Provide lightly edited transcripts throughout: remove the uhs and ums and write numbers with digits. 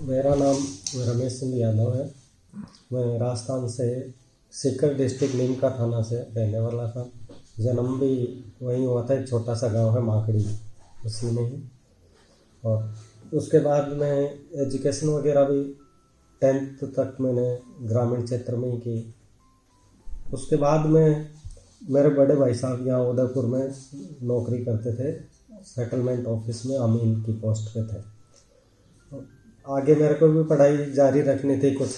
मेरा नाम रमेश चंद्र यादव है। मैं राजस्थान से सीकर डिस्ट्रिक्ट नीमका थाना से रहने वाला था। जन्म भी वहीं हुआ था, एक छोटा सा गांव है माकड़ी, उसी में ही। और उसके बाद मैं एजुकेशन वगैरह भी 10th तक मैंने ग्रामीण क्षेत्र में ही की। उसके बाद में मेरे बड़े भाई साहब यहाँ उदयपुर में नौकरी करते थे, सेटलमेंट ऑफिस में अमीन की पोस्ट पे थे। आगे मेरे को भी पढ़ाई जारी रखनी थी, कुछ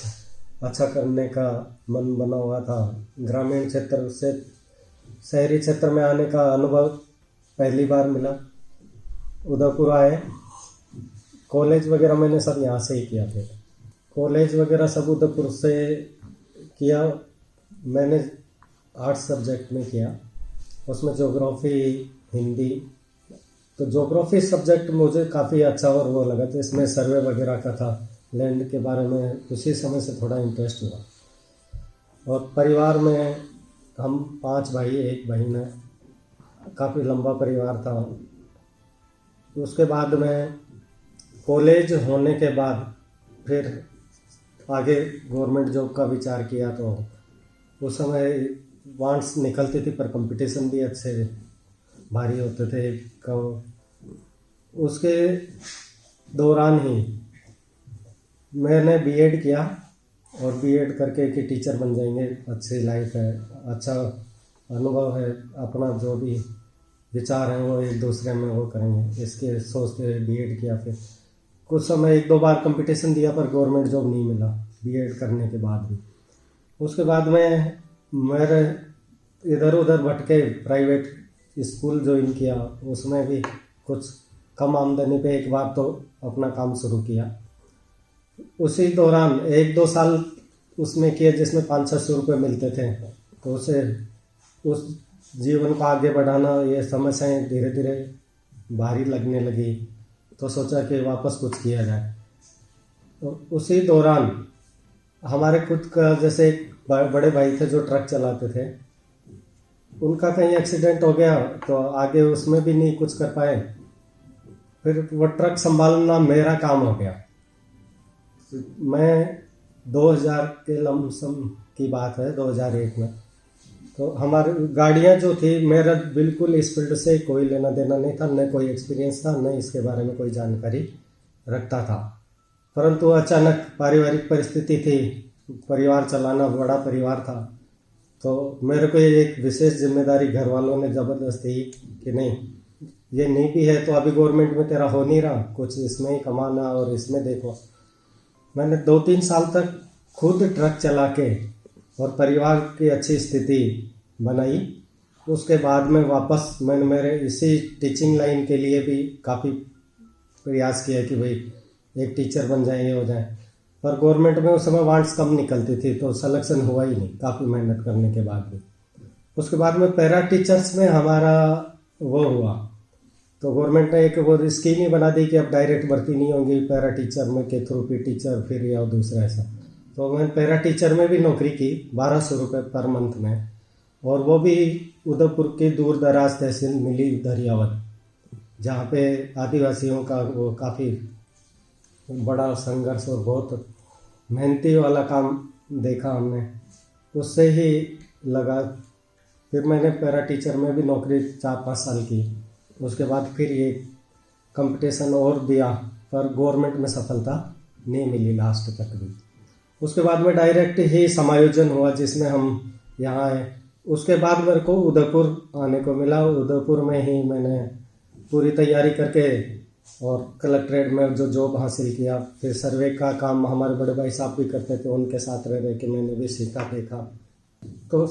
अच्छा करने का मन बना हुआ था। ग्रामीण क्षेत्र से शहरी क्षेत्र में आने का अनुभव पहली बार मिला। उदयपुर आए, कॉलेज वगैरह मैंने सब यहाँ से ही किया थे। कॉलेज वगैरह सब उदयपुर से किया। मैंने आर्ट्स सब्जेक्ट में किया, उसमें ज्योग्राफी, हिंदी। तो ज्योग्राफी सब्जेक्ट मुझे काफ़ी अच्छा और वो लगा, तो इसमें सर्वे वगैरह का था, लैंड के बारे में उसी समय से थोड़ा इंटरेस्ट हुआ। और परिवार में हम 5 भाई 1 बहन है, काफ़ी लंबा परिवार था। उसके बाद में कॉलेज होने के बाद फिर आगे गवर्नमेंट जॉब का विचार किया। तो उस समय वांट्स निकलती थी, पर कंपटीशन भी अच्छे भारी होते थे। उसके दौरान ही मैंने बीएड किया, और बीएड करके कि टीचर बन जाएंगे, अच्छी लाइफ है, अच्छा अनुभव है, अपना जो भी विचार हैं वो एक दूसरे में वो करेंगे, इसके सोचते बीएड किया। फिर कुछ समय 1-2 बार कंपटीशन दिया, पर गवर्नमेंट जॉब नहीं मिला बीएड करने के बाद भी। उसके बाद में मेरे इधर उधर भटके, प्राइवेट स्कूल ज्वाइन किया, उसमें भी कुछ कम आमदनी पे एक बार तो अपना काम शुरू किया। उसी दौरान 1-2 साल उसमें किए जिसमें 500-600 रुपये मिलते थे। तो उसे उस जीवन को आगे बढ़ाना, ये समस्याएं धीरे धीरे भारी लगने लगी, तो सोचा कि वापस कुछ किया जाए। तो उसी दौरान हमारे खुद का जैसे एक बड़े भाई थे जो ट्रक चलाते थे, उनका कहीं एक्सीडेंट हो गया, तो आगे उसमें भी नहीं कुछ कर पाए। फिर वो ट्रक संभालना मेरा काम हो गया। मैं 2000 के लमसम की बात है, 2001 में। तो हमारी गाड़ियाँ जो थी, मेरा बिल्कुल इस फील्ड से कोई लेना देना नहीं था, न कोई एक्सपीरियंस था, न इसके बारे में कोई जानकारी रखता था। परंतु अचानक पारिवारिक परिस्थिति थी, परिवार चलाना, बड़ा परिवार था, तो मेरे को ये एक विशेष जिम्मेदारी घर वालों ने ज़बरदस्ती कि नहीं, ये नहीं भी है तो अभी गवर्नमेंट में तेरा हो नहीं रहा, कुछ इसमें ही कमाना और इसमें देखो। मैंने 2-3 साल तक खुद ट्रक चला के और परिवार की अच्छी स्थिति बनाई। उसके बाद में वापस मैंने मेरे इसी टीचिंग लाइन के लिए भी काफ़ी प्रयास किया कि भाई एक टीचर बन जाए, ये हो जाए। पर गवर्नमेंट में उस समय वांट्स कम निकलती थी, तो सिलेक्शन हुआ ही नहीं, काफ़ी मेहनत करने के बाद भी। उसके बाद में पैरा टीचर्स में हमारा वो हुआ, तो गवर्नमेंट ने एक वो स्कीम ही बना दी कि अब डायरेक्ट भर्ती नहीं होगी पैरा टीचर में, के थ्रू पी टीचर फिर या दूसरा ऐसा। तो मैंने पैरा टीचर में भी नौकरी की 1200 रुपये पर मंथ में, और वो भी उदयपुर की दूर दराज तहसील मिली दरियावत, जहाँ पे आदिवासियों का वो काफ़ी बड़ा संघर्ष और बहुत मेहनती वाला काम देखा हमने, उससे ही लगा। फिर मैंने पैरा टीचर में भी नौकरी 4-5 साल की। उसके बाद फिर ये कंपटीशन और दिया, पर गवर्नमेंट में सफलता नहीं मिली लास्ट तक भी। उसके बाद में डायरेक्ट ही समायोजन हुआ जिसमें हम यहाँ आए। उसके बाद मेरे को उदयपुर आने को मिला। उदयपुर में ही मैंने पूरी तैयारी करके और कलेक्ट्रेट में जो जॉब हासिल किया। फिर सर्वे का काम हमारे बड़े भाई साहब भी करते थे, उनके साथ रह के मैंने भी सीखा देखा। तो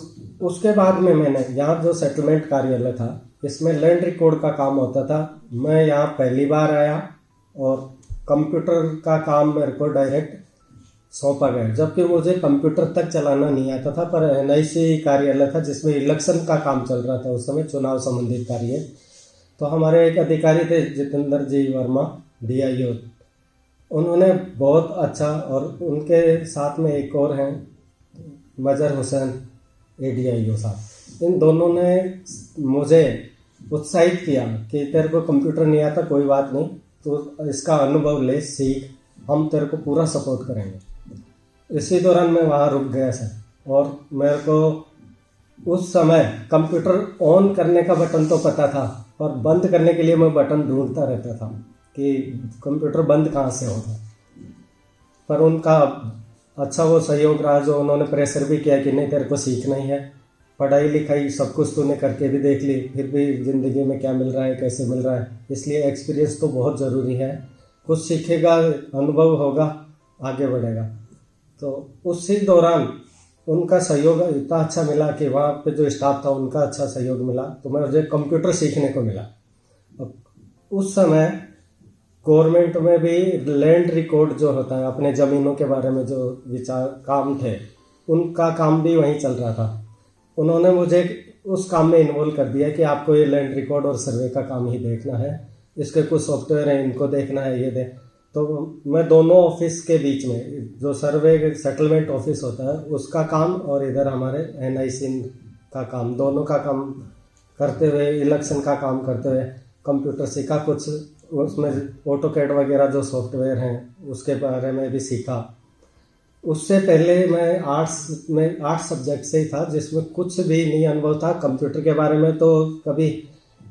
उसके बाद में मैंने यहाँ जो सेटलमेंट कार्यालय था, इसमें लैंड रिकॉर्ड का काम होता था। मैं यहाँ पहली बार आया और कंप्यूटर का काम मेरे को डायरेक्ट सौंपा गया, जबकि मुझे कंप्यूटर तक चलाना नहीं आता था। पर एनआईसी कार्यालय था जिसमें इलेक्शन का काम चल रहा था, उस समय चुनाव संबंधित कार्य। तो हमारे एक अधिकारी थे जितेंद्र जी वर्मा, DIO, उन्होंने बहुत अच्छा, और उनके साथ में एक और हैं मजर हुसैन ADIO साहब, इन दोनों ने मुझे उत्साहित किया कि तेरे को कंप्यूटर नहीं आता, कोई बात नहीं, तो इसका अनुभव ले, सीख, हम तेरे को पूरा सपोर्ट करेंगे। इसी दौरान मैं वहाँ रुक गया सर। और मेरे को उस समय कंप्यूटर ऑन करने का बटन तो पता था, पर बंद करने के लिए मैं बटन ढूंढता रहता था कि कंप्यूटर बंद कहाँ से होगा। पर उनका अच्छा वो सहयोग रहा, जो उन्होंने प्रेशर भी किया कि नहीं तेरे को सीखना ही है, पढ़ाई लिखाई सब कुछ तूने करके भी देख ली, फिर भी ज़िंदगी में क्या मिल रहा है, कैसे मिल रहा है, इसलिए एक्सपीरियंस तो बहुत ज़रूरी है। कुछ सीखेगा, अनुभव होगा, आगे बढ़ेगा। तो उसी दौरान उनका सहयोग इतना अच्छा मिला कि वहाँ पे जो स्टाफ था उनका अच्छा सहयोग मिला, तो मुझे कंप्यूटर सीखने को मिला। उस समय गवर्नमेंट में भी लैंड रिकॉर्ड जो होता है, अपने ज़मीनों के बारे में जो विचार काम थे, उनका काम भी वहीं चल रहा था। उन्होंने मुझे उस काम में इन्वॉल्व कर दिया कि आपको ये लैंड रिकॉर्ड और सर्वे का काम ही देखना है, इसके कुछ सॉफ्टवेयर हैं इनको देखना है, ये दे। तो मैं दोनों ऑफिस के बीच में, जो सर्वे सेटलमेंट ऑफिस होता है उसका काम और इधर हमारे NIC का काम, दोनों का काम करते हुए, इलेक्शन का काम करते हुए कंप्यूटर सीखा। कुछ उसमें ऑटोकैड वगैरह जो सॉफ्टवेयर हैं उसके बारे में भी सीखा। उससे पहले मैं आर्ट्स सब्जेक्ट से ही था, जिसमें कुछ भी नहीं अनुभव था कंप्यूटर के बारे में, तो कभी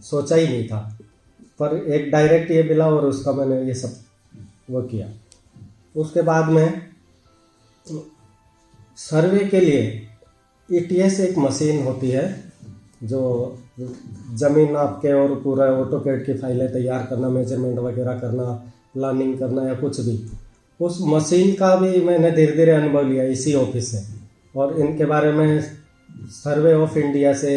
सोचा ही नहीं था। पर एक डायरेक्ट ये मिला और उसका मैंने ये सब वो किया। उसके बाद में सर्वे के लिए ETS एक मशीन होती है जो ज़मीन आपके और पूरा ऑटोकैड की फाइलें तैयार करना, मेजरमेंट वगैरह करना, प्लानिंग करना या कुछ भी, उस मशीन का भी मैंने धीरे धीरे अनुभव लिया इसी ऑफिस से। और इनके बारे में सर्वे ऑफ इंडिया से,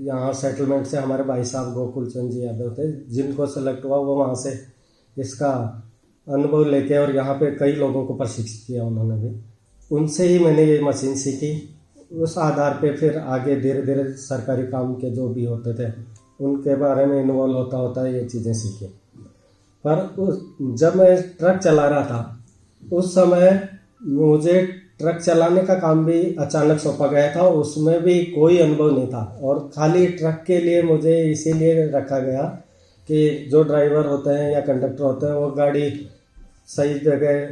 यहाँ सेटलमेंट से हमारे भाई साहब गोकुल चंद जी यादव थे, जिनको सेलेक्ट हुआ, वो वहाँ से इसका अनुभव लेके और यहाँ पे कई लोगों को प्रशिक्षित किया उन्होंने भी। उनसे ही मैंने ये मशीन सीखी। उस आधार पे फिर आगे धीरे धीरे सरकारी काम के जो भी होते थे उनके बारे में इन्वॉल्व होता होता ये चीज़ें सीखी। पर जब मैं ट्रक चला रहा था उस समय मुझे ट्रक चलाने का काम भी अचानक सौंपा गया था, उसमें भी कोई अनुभव नहीं था। और खाली ट्रक के लिए मुझे इसीलिए रखा गया कि जो ड्राइवर होते हैं या कंडक्टर होते हैं वो गाड़ी सही जगह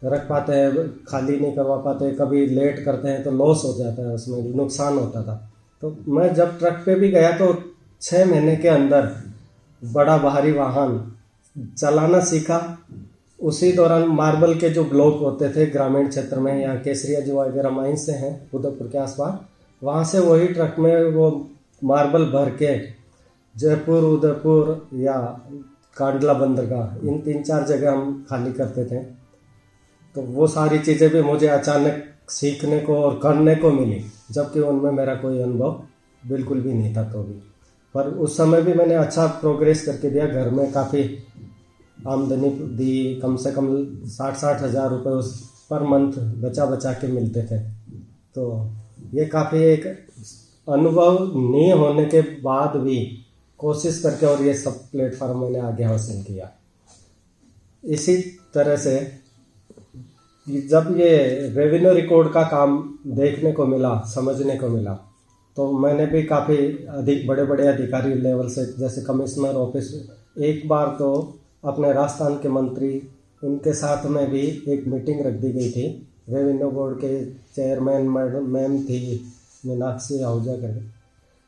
रख पाते हैं, खाली नहीं करवा पाते, कभी लेट करते हैं तो लॉस हो जाता है, उसमें नुकसान होता था। तो मैं जब ट्रक पे भी गया तो 6 महीने के अंदर बड़ा भारी वाहन चलाना सीखा। उसी दौरान मार्बल के जो ब्लॉक होते थे ग्रामीण क्षेत्र में, यहाँ केसरिया जो वगैरह माइंस से हैं उदयपुर के आसपास, वहाँ से वही ट्रक में वो मार्बल भर के जयपुर, उदयपुर या कांडला बंदरगाह, इन 3-4 जगह हम खाली करते थे। तो वो सारी चीज़ें भी मुझे अचानक सीखने को और करने को मिली, जबकि उनमें मेरा कोई अनुभव बिल्कुल भी नहीं था। तो भी पर उस समय भी मैंने अच्छा प्रोग्रेस करके दिया। घर में काफ़ी आमदनी दी, कम से कम 60-60 हज़ार रुपये उस पर मंथ बचा के मिलते थे। तो ये काफ़ी एक अनुभव नहीं होने के बाद भी कोशिश करके और ये सब प्लेटफॉर्म मैंने आगे हासिल किया। इसी तरह से जब ये रेवेन्यू रिकॉर्ड का काम देखने को मिला, समझने को मिला, तो मैंने भी काफ़ी अधिक बड़े अधिकारी लेवल से, जैसे कमिश्नर ऑफिस, एक बार तो अपने राजस्थान के मंत्री, उनके साथ में भी एक मीटिंग रख दी गई थी। रेवेन्यू बोर्ड के चेयरमैन मैम थी मीनाक्षी आहूजा करके,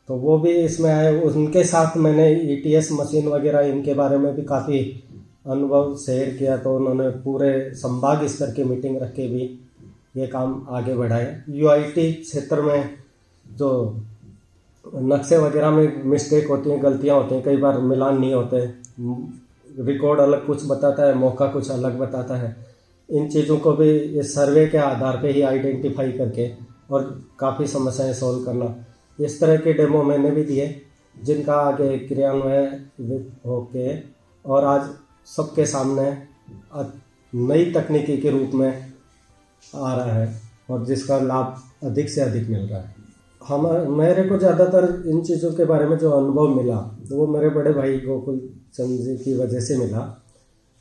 तो वो भी इसमें आए। उनके साथ मैंने ETS मशीन वगैरह इनके बारे में भी काफ़ी अनुभव शेयर किया। तो उन्होंने पूरे संभाग स्तर की मीटिंग रख के भी ये काम आगे बढ़ाए। UIT क्षेत्र में जो नक्शे वगैरह में मिस्टेक होती हैं, गलतियां होती हैं, कई बार मिलान नहीं होते, रिकॉर्ड अलग कुछ बताता है, मौका कुछ अलग बताता है। इन चीज़ों को भी इस सर्वे के आधार पे ही आइडेंटिफाई करके और काफ़ी समस्याएं सॉल्व करना, इस तरह के डेमो मैंने भी दिए, जिनका आगे क्रियान्वयन होके और आज सबके सामने नई तकनीकी के रूप में आ रहा है और जिसका लाभ अधिक से अधिक मिल रहा है। मेरे को ज़्यादातर इन चीज़ों के बारे में जो अनुभव मिला वो मेरे बड़े भाई गोकुल चंद जी की वजह से मिला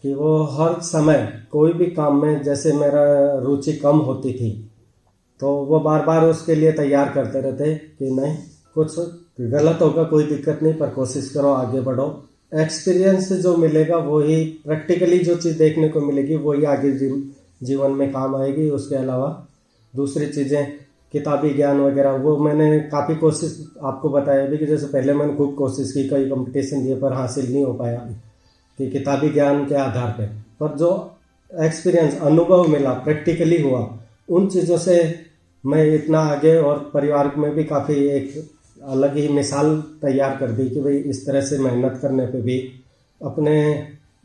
कि वो हर समय कोई भी काम में, जैसे मेरा रुचि कम होती थी, तो वो बार बार उसके लिए तैयार करते रहते कि नहीं, कुछ गलत होगा कोई दिक्कत नहीं, पर कोशिश करो, आगे बढ़ो, एक्सपीरियंस जो मिलेगा वही प्रैक्टिकली जो चीज़ देखने को मिलेगी वही आगे जीवन में काम आएगी। उसके अलावा दूसरी चीज़ें किताबी ज्ञान वगैरह वो मैंने काफ़ी कोशिश आपको बताया भी कि जैसे पहले मैंने खूब कोशिश की, कई कंपटीशन दिए पर हासिल नहीं हो पाया कि किताबी ज्ञान के आधार पर जो एक्सपीरियंस अनुभव मिला प्रैक्टिकली हुआ उन चीज़ों से मैं इतना आगे और परिवार में भी काफ़ी एक अलग ही मिसाल तैयार कर दी कि भाई इस तरह से मेहनत करने पे भी अपने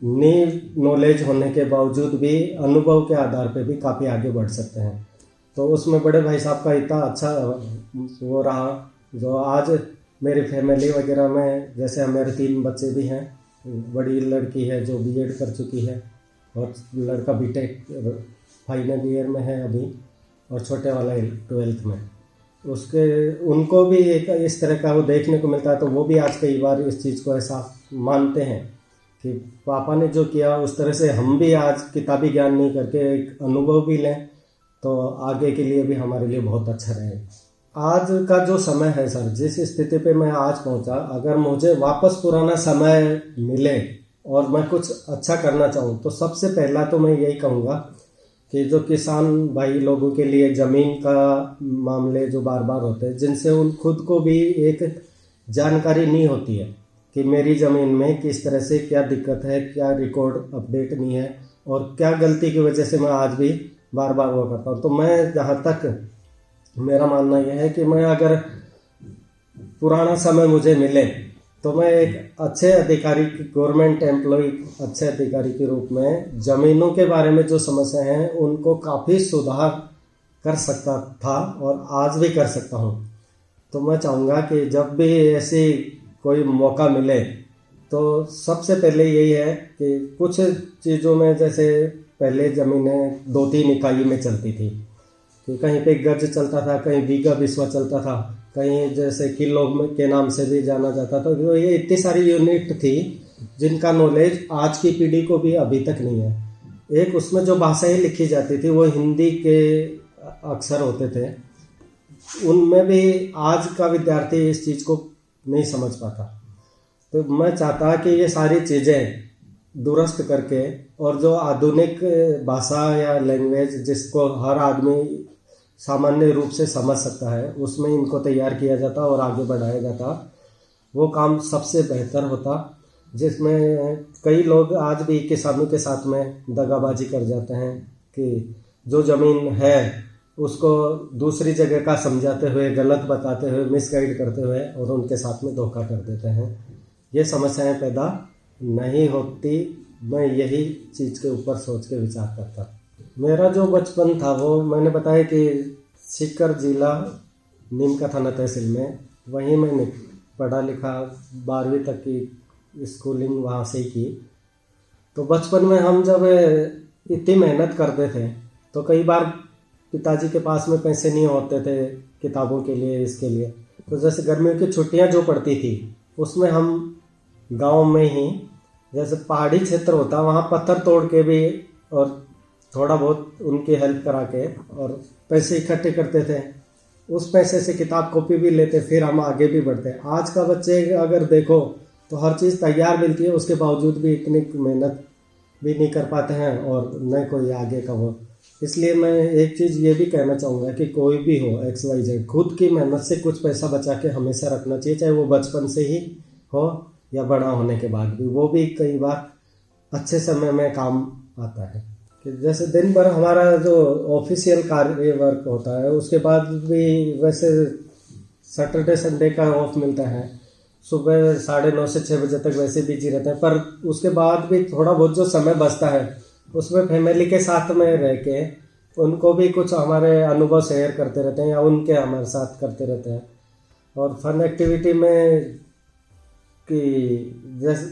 नी नॉलेज होने के बावजूद भी अनुभव के आधार पे भी काफ़ी आगे बढ़ सकते हैं। तो उसमें बड़े भाई साहब का इतना अच्छा वो रहा जो आज मेरी फैमिली वगैरह में, जैसे मेरे 3 बच्चे भी हैं, बड़ी लड़की है जो बीएड कर चुकी है और लड़का बीटेक फाइनल ईयर में है अभी, और छोटे वाला 12th में। उसके उनको भी एक इस तरह का वो देखने को मिलता है, तो वो भी आज कई बार इस चीज़ को ऐसा मानते हैं कि पापा ने जो किया उस तरह से हम भी आज किताबी ज्ञान नहीं करके एक अनुभव भी लें तो आगे के लिए भी हमारे लिए बहुत अच्छा रहे। आज का जो समय है सर, जिस स्थिति पे मैं आज पहुंचा, अगर मुझे वापस पुराना समय मिले और मैं कुछ अच्छा करना चाहूँ तो सबसे पहला तो मैं यही कहूँगा कि जो किसान भाई लोगों के लिए ज़मीन का मामले जो बार बार होते हैं, जिनसे उन खुद को भी एक जानकारी नहीं होती है कि मेरी ज़मीन में किस तरह से क्या दिक्कत है, क्या रिकॉर्ड अपडेट नहीं है और क्या गलती की वजह से मैं आज भी बार बार वो करता हूँ। तो मैं जहाँ तक मेरा मानना यह है कि मैं अगर पुराना समय मुझे मिले तो मैं एक अच्छे अधिकारी, गवर्नमेंट एम्प्लॉय, अच्छे अधिकारी के रूप में ज़मीनों के बारे में जो समस्या हैं उनको काफ़ी सुधार कर सकता था और आज भी कर सकता हूँ। तो मैं चाहूँगा कि जब भी ऐसी कोई मौका मिले तो सबसे पहले यही है कि कुछ चीज़ों में, जैसे पहले ज़मीनें 2-3 इकाई में चलती थी कि कहीं पे गज चलता था, कहीं बीघा बिस्वा चलता था, कहीं जैसे किलो के नाम से भी जाना जाता था। तो ये इतनी सारी यूनिट थी जिनका नॉलेज आज की पीढ़ी को भी अभी तक नहीं है। एक उसमें जो भाषाएं लिखी जाती थी वो हिंदी के अक्षर होते थे, उनमें भी आज का विद्यार्थी इस चीज़ को नहीं समझ पाता। तो मैं चाहता कि ये सारी चीज़ें दुरुस्त करके और जो आधुनिक भाषा या लैंग्वेज जिसको हर आदमी सामान्य रूप से समझ सकता है उसमें इनको तैयार किया जाता और आगे बढ़ाया जाता, वो काम सबसे बेहतर होता। जिसमें कई लोग आज भी किसानों के साथ में दगाबाजी कर जाते हैं कि जो ज़मीन है उसको दूसरी जगह का समझाते हुए, गलत बताते हुए, मिसगाइड करते हुए और उनके साथ में धोखा कर देते हैं। ये समस्याएं पैदा नहीं होती। मैं यही चीज़ के ऊपर सोच के विचार करता। मेरा जो बचपन था वो मैंने बताया कि सीकर जिला नीमका थाना तहसील में, वहीं मैंने पढ़ा लिखा, 12वीं तक की स्कूलिंग वहाँ से ही की। तो बचपन में हम जब इतनी मेहनत करते थे तो कई बार पिताजी के पास में पैसे नहीं होते थे किताबों के लिए, इसके लिए। तो जैसे गर्मियों की छुट्टियाँ जो पड़ती थी उसमें हम गांव में ही, जैसे पहाड़ी क्षेत्र होता, वहाँ पत्थर तोड़ के भी और थोड़ा बहुत उनकी हेल्प करा के और पैसे इकट्ठे करते थे। उस पैसे से किताब कॉपी भी लेते, फिर हम आगे भी बढ़ते। आज का बच्चे अगर देखो तो हर चीज़ तैयार मिलती है, उसके बावजूद भी इतनी मेहनत भी नहीं कर पाते हैं और न कोई आगे का वो। इसलिए मैं एक चीज़ ये भी कहना चाहूँगा कि कोई भी हो XYZ, खुद की मेहनत से कुछ पैसा बचा के हमेशा रखना चाहिए, चाहे वो बचपन से ही हो या बड़ा होने के बाद भी। वो भी कई बार अच्छे समय में काम आता है। कि जैसे दिन भर हमारा जो ऑफिशियल कार्य वर्क होता है उसके बाद भी वैसे सैटरडे संडे का ऑफ मिलता है, सुबह 9:30 से 6 बजे तक वैसे बिजी रहते हैं। पर उसके बाद भी थोड़ा बहुत जो समय बचता है उसमें फैमिली के साथ में रह के उनको भी कुछ हमारे अनुभव शेयर करते रहते हैं या उनके हमारे साथ करते रहते हैं। और फन एक्टिविटी में कि जैसे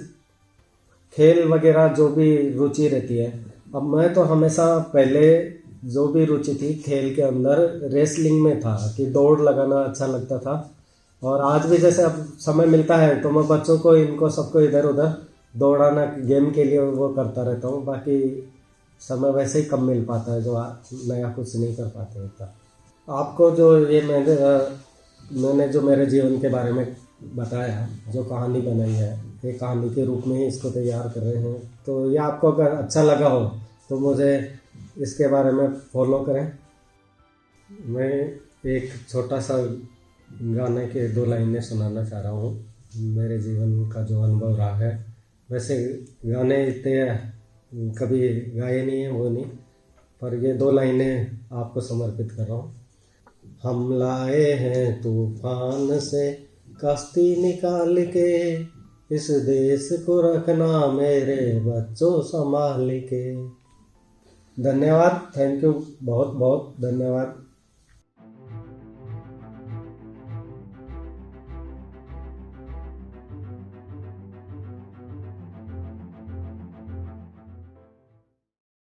खेल वगैरह जो भी रुचि रहती है, अब मैं तो हमेशा पहले जो भी रुचि थी खेल के अंदर रेसलिंग में था कि दौड़ लगाना अच्छा लगता था। और आज भी जैसे अब समय मिलता है तो मैं बच्चों को, इनको सबको इधर उधर दौड़ाना गेम के लिए वो करता रहता हूँ। बाकी समय वैसे ही कम मिल पाता है जो नया कुछ नहीं कर पाते होता। आपको जो ये मैंने जो मेरे जीवन के बारे में बताया, जो कहानी बनाई है, एक कहानी के रूप में ही इसको तैयार कर रहे हैं। तो ये आपको अगर अच्छा लगा हो तो मुझे इसके बारे में फॉलो करें। मैं एक छोटा सा गाने के 2 लाइनें सुनाना चाह रहा हूँ, मेरे जीवन का जो अनुभव रहा है। वैसे गाने इतने कभी गाए नहीं हैं, वो नहीं, पर ये 2 लाइनें आपको समर्पित कर रहा हूँ। हम लाए हैं तूफान से कश्ती निकाल के, इस देश को रखना मेरे बच्चों संभाल के। धन्यवाद, थैंक यू, बहुत बहुत धन्यवाद।